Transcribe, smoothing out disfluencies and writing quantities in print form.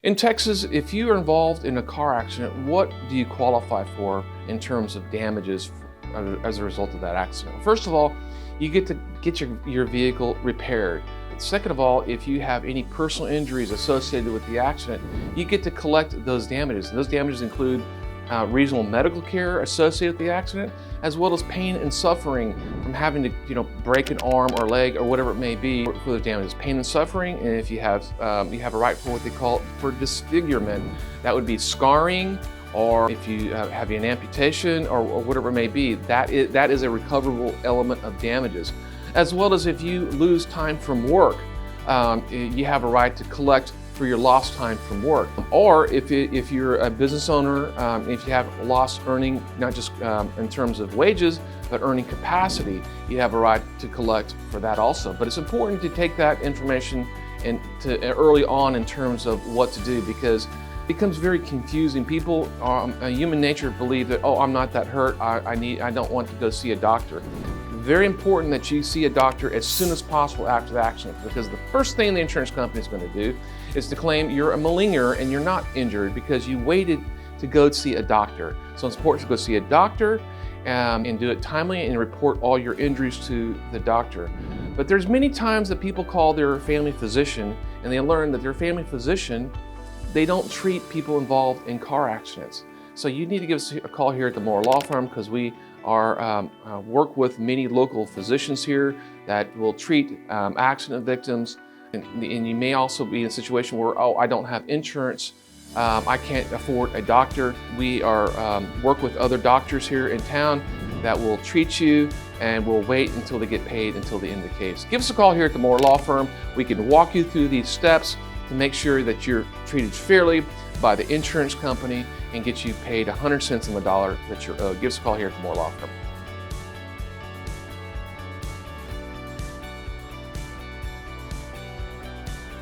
In Texas, if you are involved in a car accident, what do you qualify for in terms of damages as a result of that accident? First of all, you get to get your vehicle repaired. Second of all, if you have any personal injuries associated with the accident, you get to collect those damages. And those damages include reasonable medical care associated with the accident, as well as pain and suffering from having to, break an arm or leg or whatever it may be for the damages. Pain and suffering, and if you have a right for what they call for disfigurement, that would be scarring, or if you have an amputation or whatever it may be, that is a recoverable element of damages. As well as if you lose time from work, you have a right to collect for your lost time from work. Or if you're a business owner, if you have lost earning, not just in terms of wages, but earning capacity, you have a right to collect for that also. But it's important to take that information and early on in terms of what to do, because it becomes very confusing. People, human nature, believe that, oh, I'm not that hurt, I don't want to go see a doctor. Very important that you see a doctor as soon as possible after the accident, because the first thing the insurance company is going to do is to claim you're a malinger and you're not injured because you waited to go see a doctor. So it's important to go see a doctor and do it timely and report all your injuries to the doctor. But there's many times that people call their family physician and they learn that their family physician, they don't treat people involved in car accidents. So you need to give us a call here at the Moore Law Firm, because we work with many local physicians here that will treat accident victims. And you may also be in a situation where, oh, I don't have insurance, I can't afford a doctor. We work with other doctors here in town that will treat you, and we'll wait until they get paid until the end of the case. Give us a call here at the Moore Law Firm. We can walk you through these steps to make sure that you're treated fairly by the insurance company and get you paid 100 cents on the dollar that you're owed. Give us a call here at the Moore Law Firm.